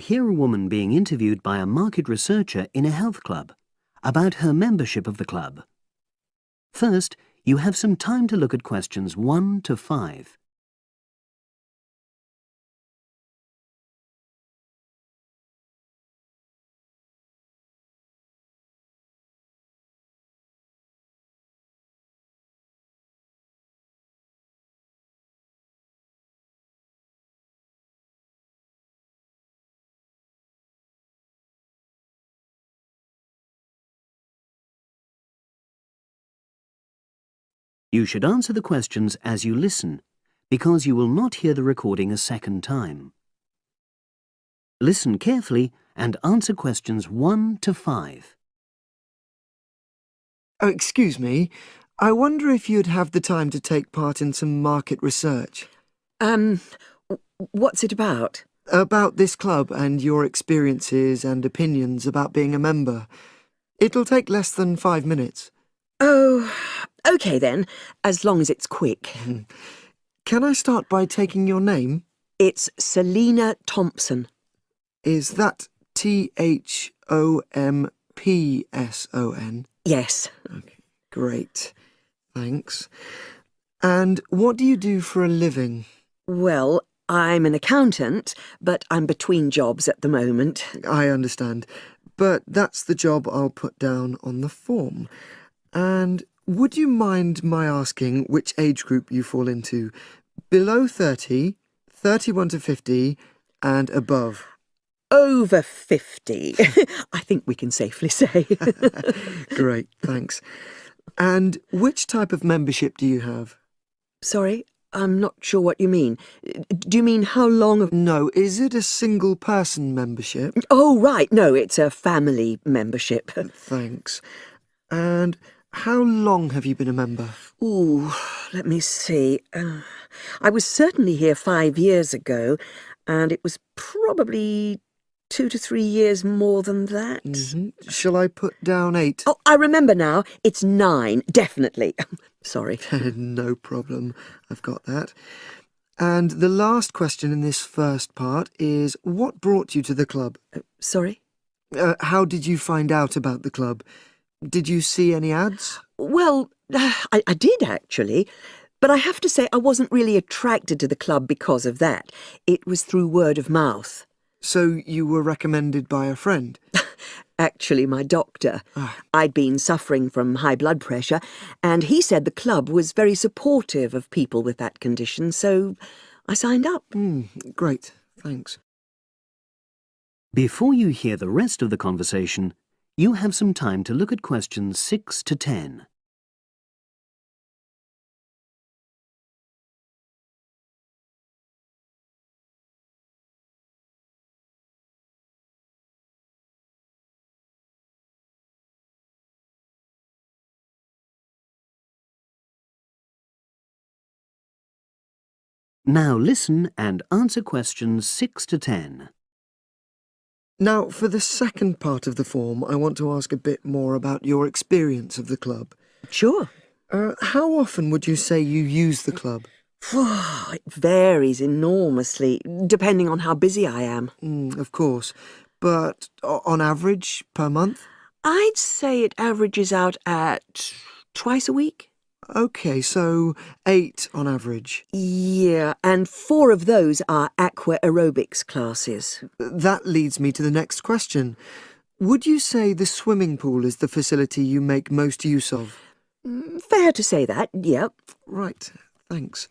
hear a woman being interviewed by a market researcher in a health club about her membership of the club. First, you have some time to look at questions 1 to 5. You should answer the questions as you listen, because you will not hear the recording a second time. Listen carefully and answer questions 1 to 5. Oh, excuse me. I wonder if you'd have the time to take part in some market research. What's it about? About this club and your experiences and opinions about being a member. It'll take less than 5 minutes. Oh, OK then, as long as it's quick. Can I start by taking your name? It's Selina Thompson. Is that Thompson? Yes. Okay, great. Thanks. And what do you do for a living? Well, I'm an accountant, but I'm between jobs at the moment. I understand. But that's the job I'll put down on the form. And would you mind my asking which age group you fall into? Below 30, 31 to 50, and above? Over 50, I think we can safely say. Great, thanks. And which type of membership do you have? Sorry, I'm not sure what you mean. Do you mean how long? No, is it a single-person membership? Oh, right, no, it's a family membership. Thanks. And how long have you been a member? Ooh, let me see. I was certainly here 5 years ago, and it was probably 2 to 3 years more than that. Shall I put down 8? Oh, I remember now. It's 9, definitely. Sorry. No problem. I've got that. And the last question in this first part is, what brought you to the club? Sorry? How did you find out about the club? Did you see any ads? Well, I did actually, but I have to say I wasn't really attracted to the club because of that. It was through word of mouth. So you were recommended by a friend? Actually, my doctor. I'd been suffering from high blood pressure, and he said the club was very supportive of people with that condition, so I signed up. Great, thanks. Before you hear the rest of the conversation, you have some time to look at questions 6 to 10. Now listen and answer questions 6 to 10. Now, for the second part of the form, I want to ask a bit more about your experience of the club. Sure. How often would you say you use the club? It varies enormously, depending on how busy I am. Of course. But on average, per month? I'd say it averages out at twice a week. OK, so 8 on average. Yeah, and 4 of those are aqua aerobics classes. That leads me to the next question. Would you say the swimming pool is the facility you make most use of? Fair to say that, yep. Right, thanks.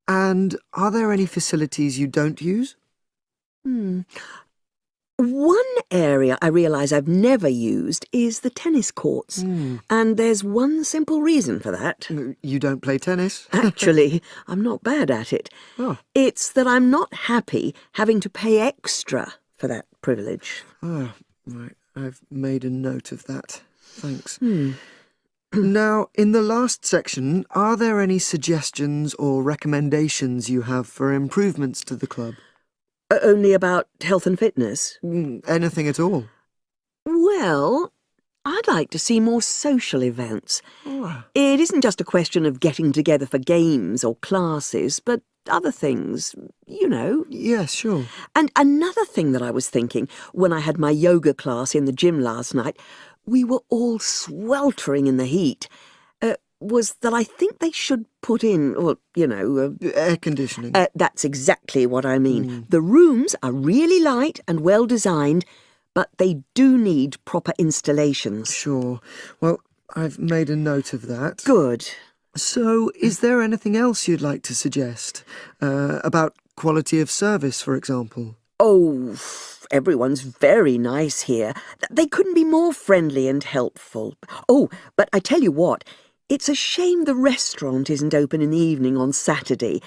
And are there any facilities you don't use? One area I realise I've never used is the tennis courts. And there's one simple reason for that. You don't play tennis? Actually, I'm not bad at it. Oh. It's that I'm not happy having to pay extra for that privilege. Oh, right. I've made a note of that. Thanks. Now, in the last section, are there any suggestions or recommendations you have for improvements to the club? Only about health and fitness? Anything at all? Well, I'd like to see more social events. Oh, It isn't just a question of getting together for games or classes, but other things, you know. yes, sure. And another thing that I was thinking, when I had my yoga class in the gym last night, we were all sweltering in the heat, was that I think they should put in, well, you know... Air conditioning. That's exactly what I mean. The rooms are really light and well designed, but they do need proper installations. Sure. Well, I've made a note of that. Good. So, is there anything else you'd like to suggest? About quality of service, for example? Oh, everyone's very nice here. They couldn't be more friendly and helpful. Oh, but I tell you what, it's a shame the restaurant isn't open in the evening on Saturday,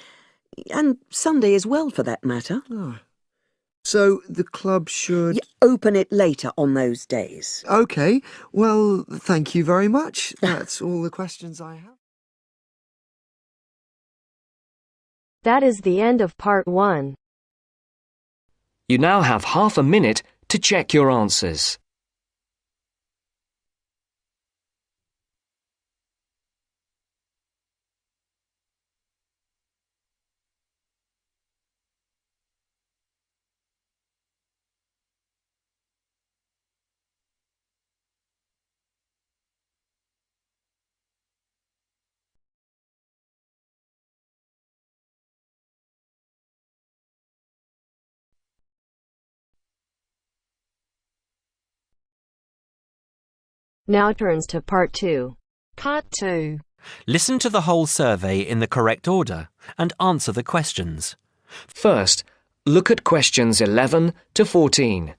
and Sunday as well, for that matter. Oh. So, the club should... Open it later on those days. OK. Well, thank you very much. That's all the questions I have. That is the end of part 1. You now have half a minute to check your answers. Now turns to part 2. Part 2. Listen to the whole survey in the correct order and answer the questions. First, look at questions 11 to 14.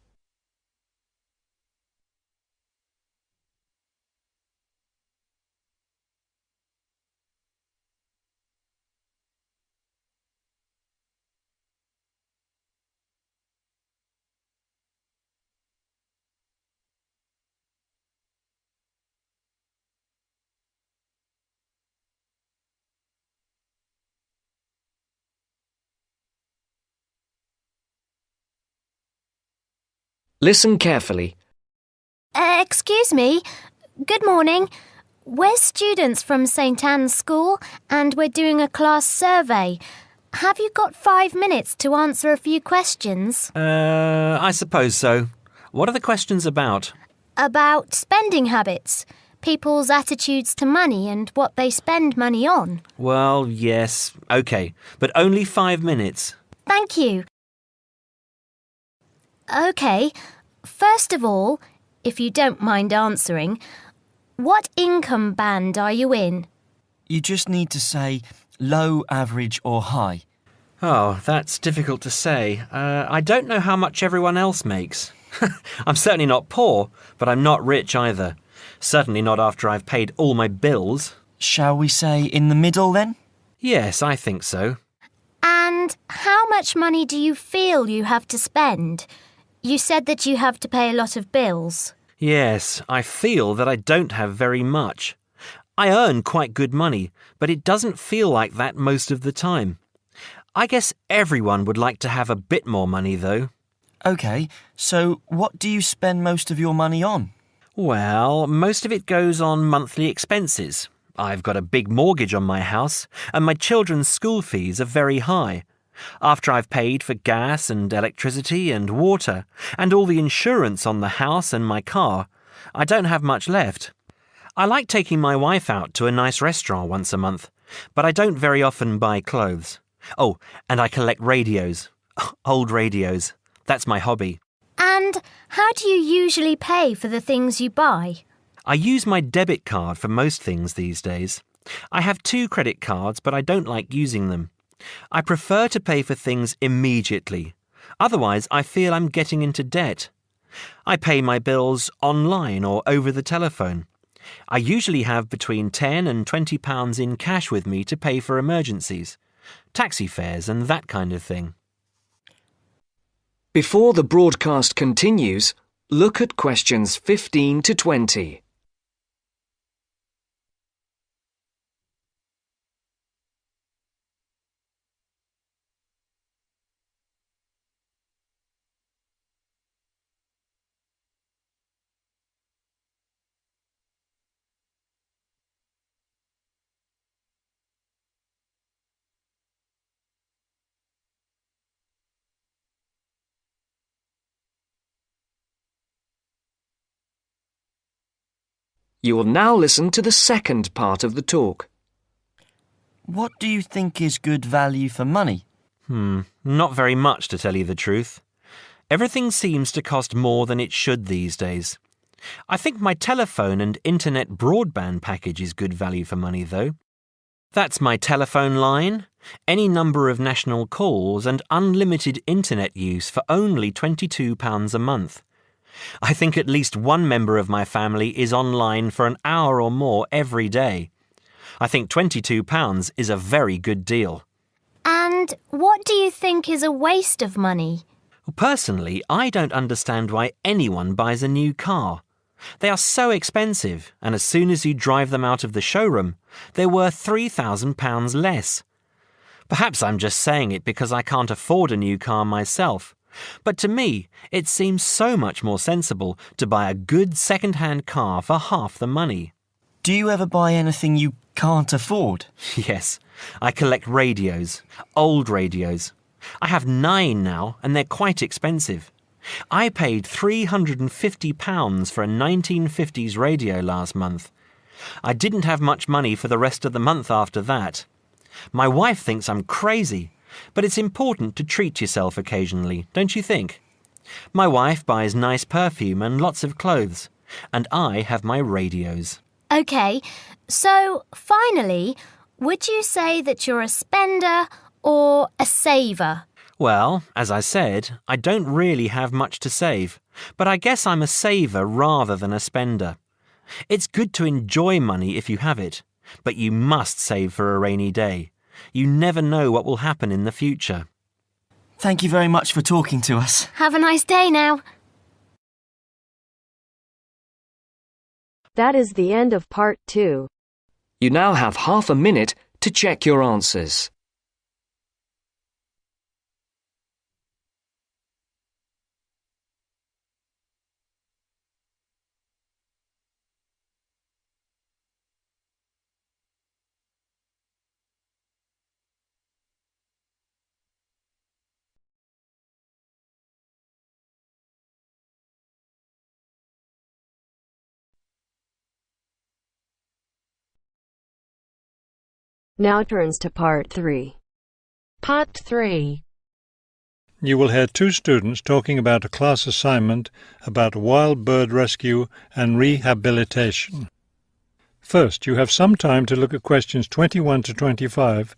Listen carefully. Excuse me. Good morning. We're students from St Anne's School and we're doing a class survey. Have you got 5 minutes to answer a few questions? I suppose so. What are the questions about? About spending habits, people's attitudes to money and what they spend money on. Well, yes, OK, but only 5 minutes. Thank you. OK, first of all, if you don't mind answering, what income band are you in? You just need to say low, average or high. Oh, that's difficult to say. I don't know how much everyone else makes. I'm certainly not poor, but I'm not rich either. Certainly not after I've paid all my bills. Shall we say in the middle then? Yes, I think so. And how much money do you feel you have to spend? You said that you have to pay a lot of bills. Yes, I feel that I don't have very much. I earn quite good money, but it doesn't feel like that most of the time. I guess everyone would like to have a bit more money, though. OK, so what do you spend most of your money on? Well, most of it goes on monthly expenses. I've got a big mortgage on my house, and my children's school fees are very high. After I've paid for gas and electricity and water, and all the insurance on the house and my car, I don't have much left. I like taking my wife out to a nice restaurant once a month, but I don't very often buy clothes. Oh, and I collect radios. Old radios. That's my hobby. And how do you usually pay for the things you buy? I use my debit card for most things these days. I have 2 credit cards, but I don't like using them. I prefer to pay for things immediately. Otherwise, I feel I'm getting into debt. I pay my bills online or over the telephone. I usually have between £10 and £20 in cash with me to pay for emergencies, taxi fares and that kind of thing. Before the broadcast continues, look at questions 15 to 20. You will now listen to the second part of the talk. What do you think is good value for money? Not very much, to tell you the truth. Everything seems to cost more than it should these days. I think my telephone and internet broadband package is good value for money, though. That's my telephone line, any number of national calls and unlimited internet use for only £22 a month. I think at least one member of my family is online for an hour or more every day. I think £22 is a very good deal. And what do you think is a waste of money? Personally, I don't understand why anyone buys a new car. They are so expensive, and as soon as you drive them out of the showroom, they're worth £3,000 less. Perhaps I'm just saying it because I can't afford a new car myself, but to me, it seems so much more sensible to buy a good second-hand car for half the money. Do you ever buy anything you can't afford? Yes, I collect radios, old radios. I have 9 now, and they're quite expensive. I paid £350 for a 1950s radio last month. I didn't have much money for the rest of the month after that. My wife thinks I'm crazy, but it's important to treat yourself occasionally, don't you think? My wife buys nice perfume and lots of clothes, and I have my radios. OK, so finally, would you say that you're a spender or a saver? Well, as I said, I don't really have much to save, but I guess I'm a saver rather than a spender. It's good to enjoy money if you have it, but you must save for a rainy day. You never know what will happen in the future. Thank you very much for talking to us. Have a nice day now. That is the end of part 2. You now have half a minute to check your answers. Now turns to part 3. Part 3. You will hear 2 students talking about a class assignment about wild bird rescue and rehabilitation. First, you have some time to look at questions 21 to 25.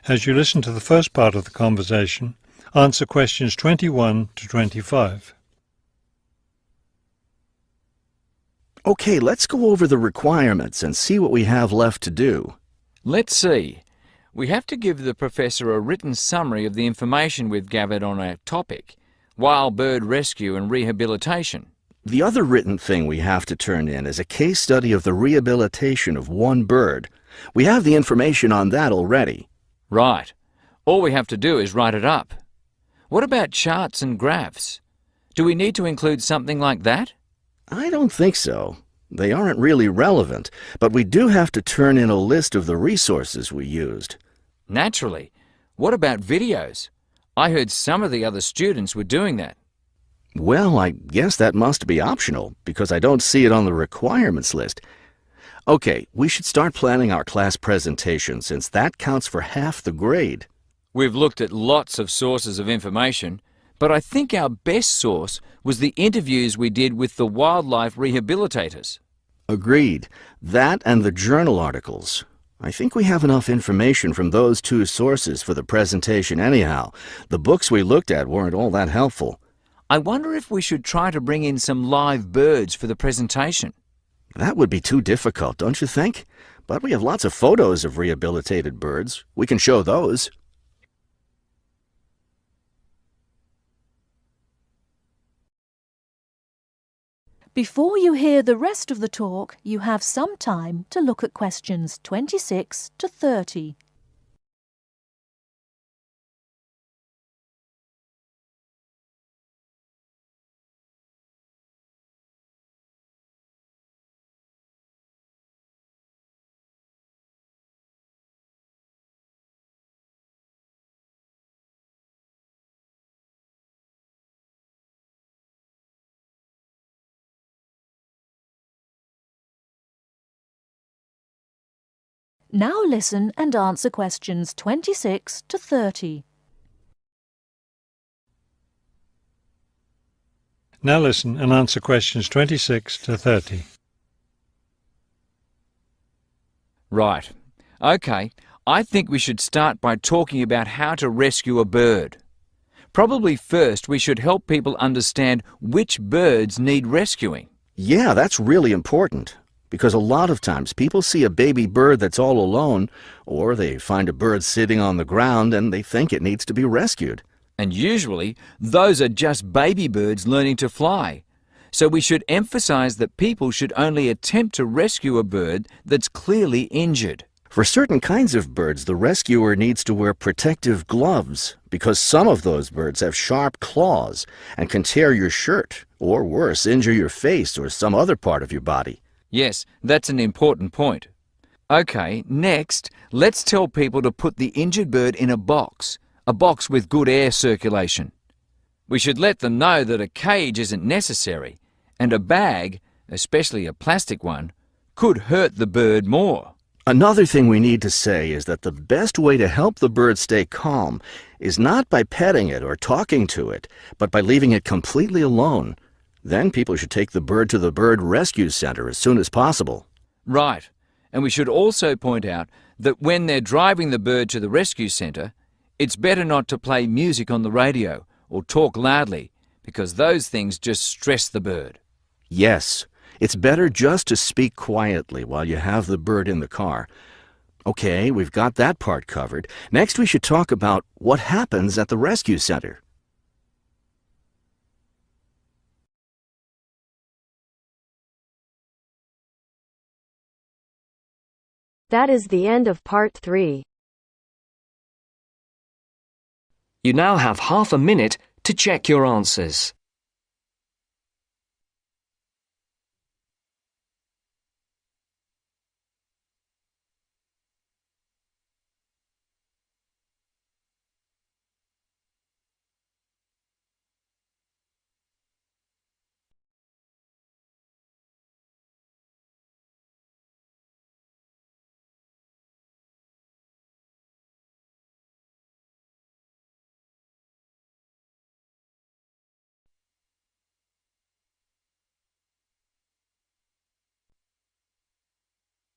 As you listen to the first part of the conversation, answer questions 21 to 25. Okay, let's go over the requirements and see what we have left to do. Let's see. We have to give the professor a written summary of the information we've gathered on our topic, wild bird rescue and rehabilitation. The other written thing we have to turn in is a case study of the rehabilitation of one bird. We have the information on that already. Right. All we have to do is write it up. What about charts and graphs? Do we need to include something like that? I don't think so. They aren't really relevant, but we do have to turn in a list of the resources we used. Naturally. What about videos? I heard some of the other students were doing that. Well, I guess that must be optional, because I don't see it on the requirements list. Okay, we should start planning our class presentation, since that counts for half the grade. We've looked at lots of sources of information, but I think our best source was the interviews we did with the wildlife rehabilitators. Agreed. That and the journal articles. I think we have enough information from those 2 sources for the presentation anyhow. The books we looked at weren't all that helpful. I wonder if we should try to bring in some live birds for the presentation. That would be too difficult, don't you think? But we have lots of photos of rehabilitated birds. We can show those. Before you hear the rest of the talk, you have some time to look at questions 26 to 30. Now listen and answer questions 26 to 30. Now listen and answer questions 26 to 30. Right. OK, I think we should start by talking about how to rescue a bird. Probably first we should help people understand which birds need rescuing. Yeah, that's really important. Because a lot of times people see a baby bird that's all alone, or they find a bird sitting on the ground and they think it needs to be rescued. And usually, those are just baby birds learning to fly. So we should emphasize that people should only attempt to rescue a bird that's clearly injured. For certain kinds of birds, the rescuer needs to wear protective gloves because some of those birds have sharp claws and can tear your shirt, or worse, injure your face or some other part of your body. Yes, that's an important point. OK, next, let's tell people to put the injured bird in a box with good air circulation. We should let them know that a cage isn't necessary, and a bag, especially a plastic one, could hurt the bird more. Another thing we need to say is that the best way to help the bird stay calm is not by petting it or talking to it, but by leaving it completely alone. Then people should take the bird to the bird rescue center as soon as possible. Right. And we should also point out that when they're driving the bird to the rescue center, it's better not to play music on the radio or talk loudly, because those things just stress the bird. Yes, it's better just to speak quietly while you have the bird in the car. Okay, we've got that part covered. Next we should talk about what happens at the rescue center. That is the end of part 3. You now have half a minute to check your answers.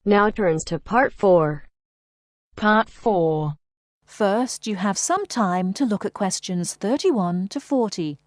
Now turns to part 4. Part 4. First, you have some time to look at questions 31 to 40.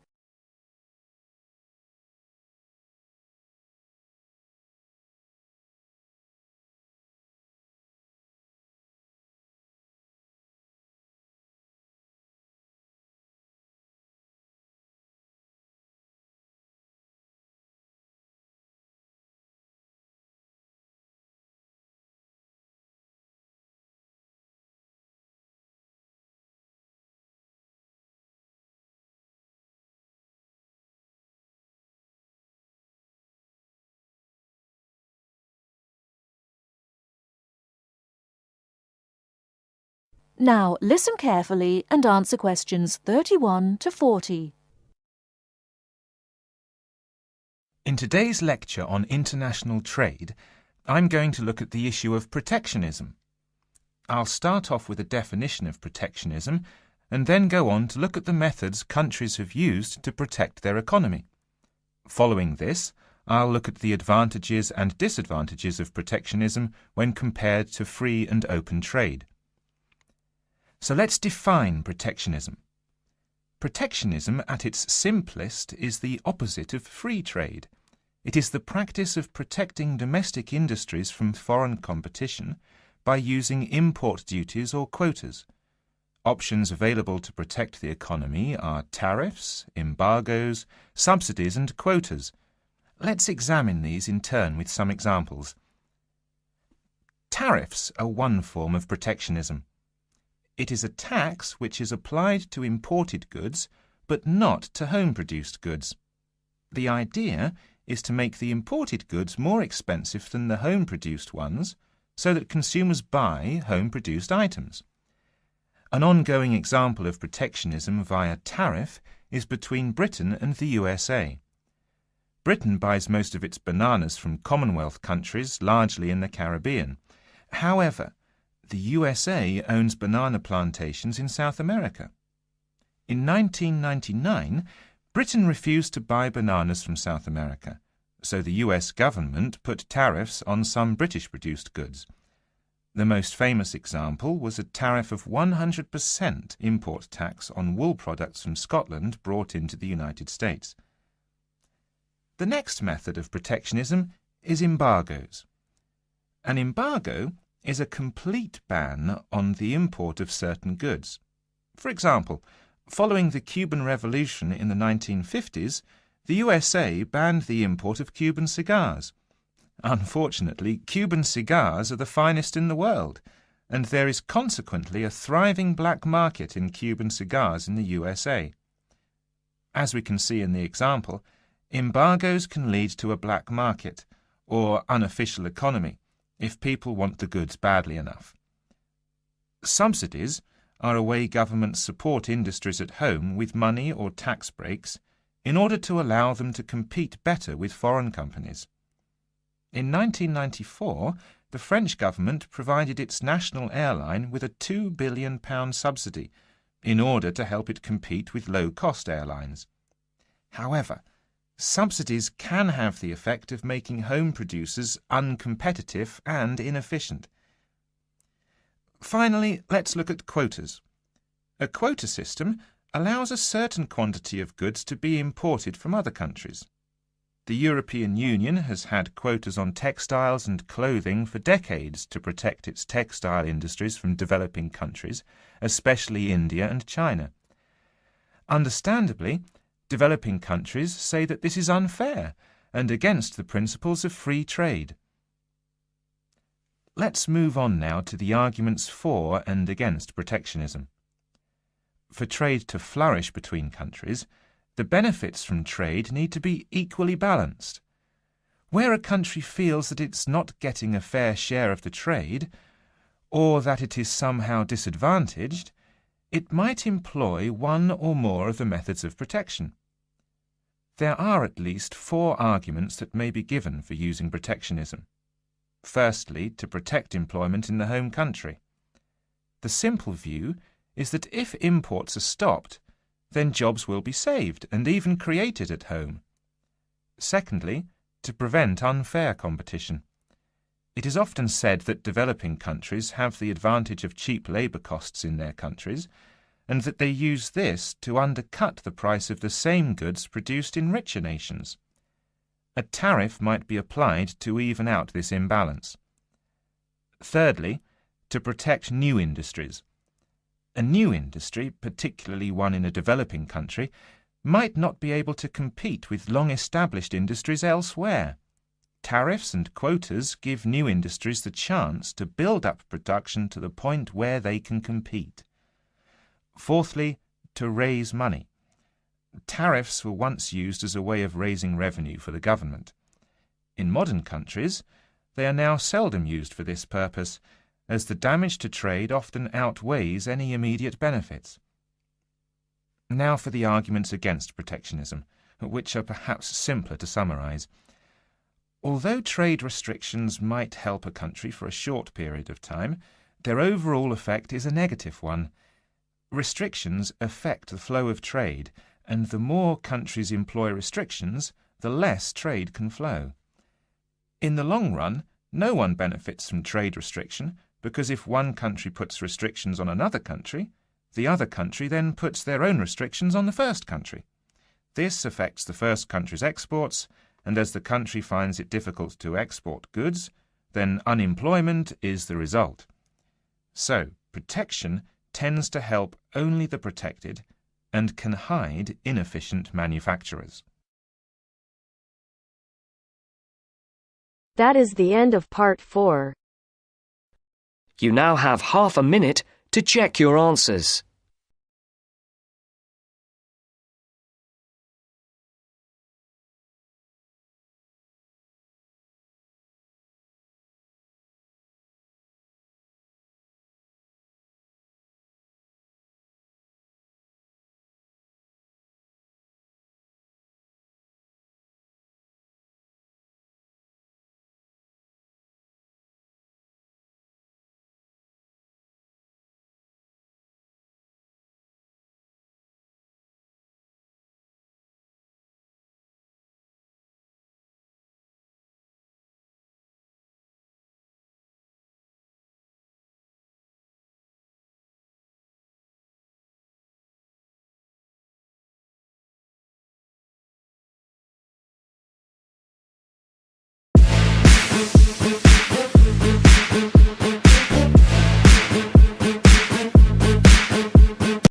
Now listen carefully and answer questions 31 to 40. In today's lecture on international trade, I'm going to look at the issue of protectionism. I'll start off with a definition of protectionism and then go on to look at the methods countries have used to protect their economy. Following this, I'll look at the advantages and disadvantages of protectionism when compared to free and open trade. So let's define protectionism. Protectionism, at its simplest, is the opposite of free trade. It is the practice of protecting domestic industries from foreign competition by using import duties or quotas. Options available to protect the economy are tariffs, embargoes, subsidies and quotas, Let's examine these in turn with some examples. Tariffs are one form of protectionism. It is a tax which is applied to imported goods, but not to home-produced goods. The idea is to make the imported goods more expensive than the home-produced ones, so that consumers buy home-produced items. An ongoing example of protectionism via tariff is between Britain and the USA. Britain buys most of its bananas from Commonwealth countries, largely in the Caribbean. However, the USA owns banana plantations in South America. In 1999, Britain refused to buy bananas from South America, so the US government put tariffs on some British-produced goods. The most famous example was a tariff of 100% import tax on wool products from Scotland brought into the United States. The next method of protectionism is embargoes. An embargo is a complete ban on the import of certain goods. For example, following the Cuban Revolution in the 1950s, the USA banned the import of Cuban cigars. Unfortunately, Cuban cigars are the finest in the world, and there is consequently a thriving black market in Cuban cigars in the USA. As we can see in the example, embargoes can lead to a black market, or unofficial economy, if people want the goods badly enough. Subsidies are a way governments support industries at home with money or tax breaks in order to allow them to compete better with foreign companies. In 1994, the French government provided its national airline with a £2 billion subsidy in order to help it compete with low-cost airlines. However, subsidies can have the effect of making home producers uncompetitive and inefficient. Finally, let's look at quotas. A quota system allows a certain quantity of goods to be imported from other countries. The European Union has had quotas on textiles and clothing for decades to protect its textile industries from developing countries, especially India and China. Understandably, developing countries say that this is unfair and against the principles of free trade. Let's move on now to the arguments for and against protectionism. For trade to flourish between countries, the benefits from trade need to be equally balanced. Where a country feels that it's not getting a fair share of the trade, or that it is somehow disadvantaged, it might employ one or more of the methods of protection. There are at least 4 arguments that may be given for using protectionism. Firstly, to protect employment in the home country. The simple view is that if imports are stopped, then jobs will be saved and even created at home. Secondly, to prevent unfair competition. It is often said that developing countries have the advantage of cheap labour costs in their countries, and that they use this to undercut the price of the same goods produced in richer nations. A tariff might be applied to even out this imbalance. Thirdly, to protect new industries. A new industry, particularly one in a developing country, might not be able to compete with long-established industries elsewhere. Tariffs and quotas give new industries the chance to build up production to the point where they can compete. Fourthly, to raise money. Tariffs were once used as a way of raising revenue for the government. In modern countries, they are now seldom used for this purpose, as the damage to trade often outweighs any immediate benefits. Now for the arguments against protectionism, which are perhaps simpler to summarize. Although trade restrictions might help a country for a short period of time, their overall effect is a negative one. Restrictions affect the flow of trade, and the more countries employ restrictions, the less trade can flow. In the long run, no one benefits from trade restriction, because if one country puts restrictions on another country, the other country then puts their own restrictions on the first country. This affects the first country's exports, and as the country finds it difficult to export goods, then unemployment is the result. So, protection tends to help only the protected and can hide inefficient manufacturers. That is the end of part 4. You now have half a minute to check your answers.